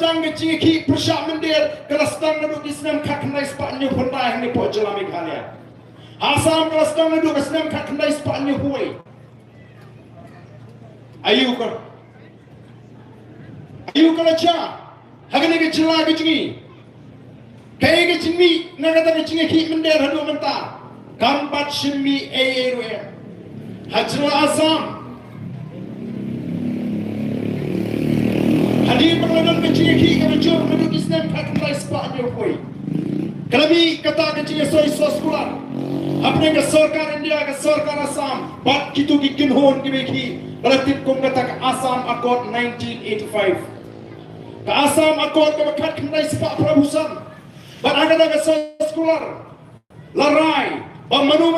sedang kecil ki persyak mendir kalau sedang duduk di senam kat kendai sepatnya pendai ni pok jelami kalian. Asam kalau sedang duduk di senam kat kendai sepatnya huai. Ayu kalau cak hagan ni kecil kecil kaya kecil mi nak kata kecil ki mendir hadu mentah kampat shimi ruem hajra asam hadir perladan kecil ki kecil duduk di senam kat kendai sepatnya huai. Kami kata kecil soy sekolah. Apne ke sarkar India ke sarkar Assam bat kitu ki kinhon ki beki relatif kum kata ke Assam Accord 1985 ke Assam Accord ke bakat kendai sepak perabusan bat agak ke sekolah larai ba manu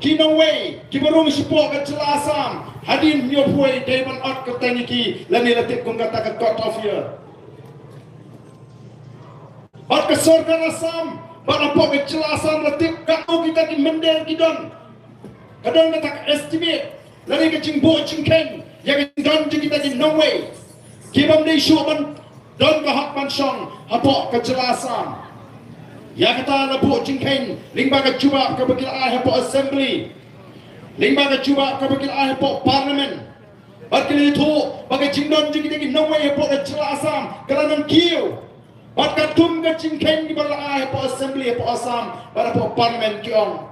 ki nawai ki barung sipok ke celah Assam hadin nyopoi dewan ot ke teniki lani relatif kum kata ke court of year bat ke sarkar Assam Bapak kecelasan letip kalau kita di mendel kidon kadang kita estimate lari ke cingbo cingkeng yang don kita di no way kibam di syuban don ke hak mansong hapok kecelasan ya kita lebu cingkeng lingba ke cuba ke bekil hapok assembly lingba ke cuba ke bekil hapok parlimen bakil itu bagai cingdon kita di no way hapok kecelasan kerana kiu Bakat tum ke cingkeng di bala po assembly po Assam pada po parlimen kiong.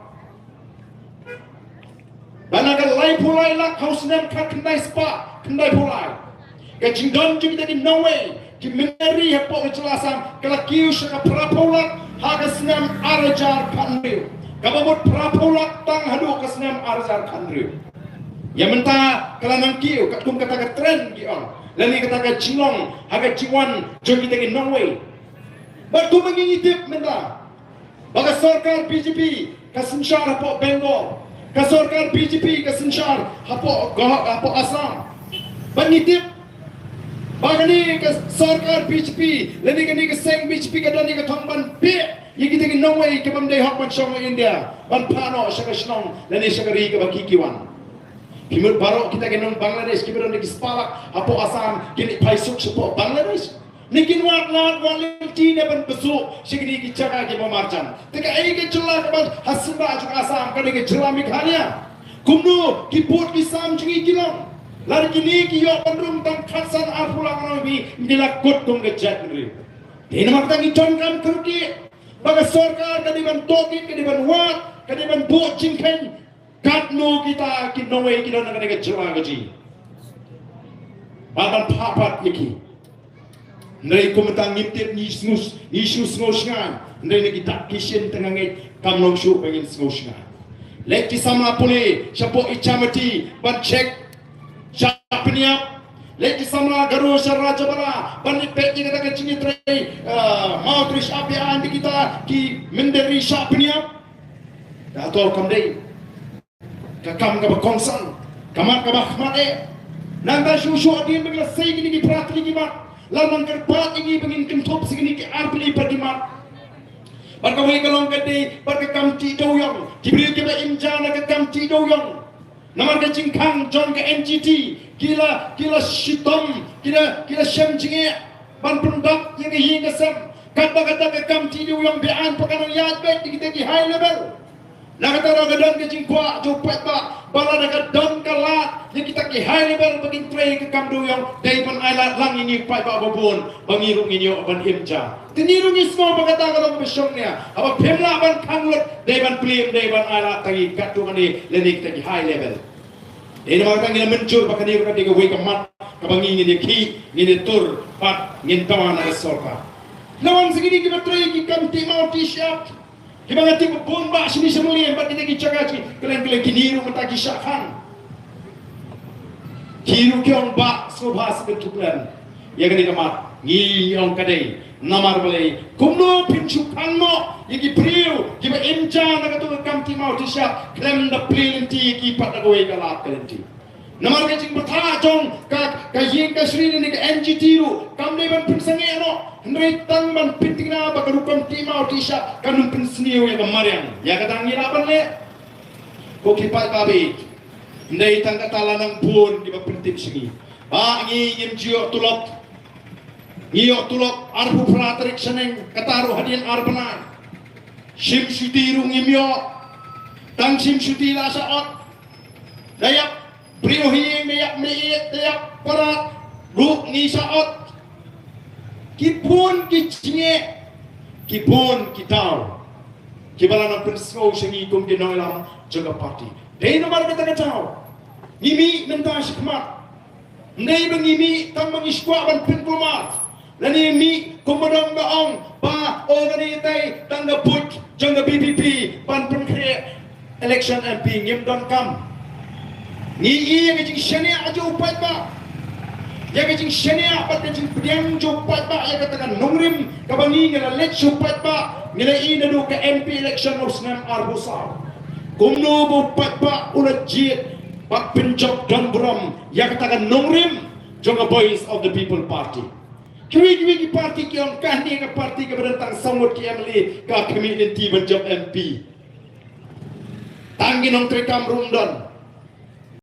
Bana ke lai pulai lak haus nem kat kendai spa kendai pulai. Ke cingdon kita di no way ki meneri po kecelasan kala kiu saka prapolak ha ke senam arajar kanriu. Kabamut prapolak tang hadu ke senam arajar kanriu. Ya mentah kala nang kiu kat kum kata ke tren kiong. Lani kata ke cingong ha ke cingwan jo kita di no way. Batu mengintip minta. Baga sarkar BJP kasensyar hapo Bengal. Ka sarkar BJP kasensyar hapo Assam. Mengintip. Baga ni ka sarkar BJP lani ka ni ka seng BJP ka dani ka thongban pe. Ye kita ki nongway ke bamdai hak man shong India. Ban pano saka shnong lani saka ri ka bakikiwan. Kimur barok kita ke nong Bangladesh kiberon ni spalak hapo Assam kini paisuk hapo Bangladesh. Nikin wat walenti ne ban besuk sigini ki jaga ki pemarjan teka ai ki celah ke hasimba juk Assam kani ki celah mikhalya kumnu ki put ki sam jingi kilong lari kini ki yo bandrum tang khasan apulang nabi nila kot tum ke jatri den makta ki jongkam kurki baga sarkar kani ban toki kani ban wat kani ban bo jingken katno kita ki nowe ki don kani ki celah gaji baban papat yiki Nai komentar ngintip ni snus ngan. Nai lagi tak kisien tengah ngai kamlong syuk pengen snus ngan. Leki sama pule siapa icamati ban cek siapniap. Leki sama garu syaraja bara ban pek kita kecini trai mau terus api andi kita ki menderi siapniap. Atau kamdei kakam ka bakongsan kamat ka bakhmate nanda syushu adin begla sei gini ki pratli ki mat Lamang kerbat ini begin kentup segini ke arpli pergimat. Barkawai kalong gede barka kamti doyong. Kibri kita imjana ke kamti doyong. Namar ke jingkang John ke NGT. Kila shitom kila syamjinge ban pendak yang hingga sem. Kata ke kamti doyong bean pakanan yat bet kita di high level. Nakata ra gadon ke jingkwa jopet ba bala daga don kalat yang kita ki high level begin tray ke kamdu yang dai pan ailat lang ini pai ba babon bangirung ini ban imja tinirung ismo bagata kalau besongnya apa pemla ban kanglot dai ban plim dai ban ailat tagi katu kani lenik tagi high level ini makta ngina mencur bakani ka diga we kamat kabangi ni ki ni tur pat ngin tawana sorka lawan segini kita tray ki kamti mau t-shirt Kita ngati pun ba sini semuli empat kita kicaga ki kelen kiniru mata kisahkan. Kiru kiong ba sobhas betulan. Ya kini kamat ngi yong kadai namar balai kumno pinchukan mo yaki priu kiba imja na katu kamti mau tisha klem da plinti ki patagoy kalat kalenti. Namar ka jing batha jong ka yeng ka sri ni ka NGT ru kamne ban pinsange no Hendrai tang man pintina bakarukam timau tisha kanum pinsniu ya kamarian ya katang ngirapan le ko kipat babi ndai tang katala nang pun di bapintip singi ba ngi yim jio tulok Iyo tulok arbu praterik seneng kataru hadin arbanan. Sim suti rungimyo. Tang sim suti lasaot. Dayak priyohiyeng dayak meliit dayak parat. Ruk ni saot. Kipun kicnye. Kipun kitaw. Kibala ng pensko sengi kum kinoilam jaga parti. Dahil naman kita kataw. Ngimi nanta sikmat. Ndai bangimi tang mangiskwa ban pinkumat. Lani mi kumadang baong pa organitay tang na put jang na BBP pan penkre election MP ngim don kam. Ni yang jing shania ajo upat ba. Yang jing shania pat jing pediang jo upat ba yang katakan nongrim kabangi ngala let upat ba ngala ina do ka MP election of snam arbusar. Kumno bo upat ba ulat jit pak penjok dan bram yang katakan nongrim jong boys of the people party. Kiwi parti kiong kahni ke parti ke berdentang samut ki MLA ka community benjok MP. Tangi nong trekam rundon.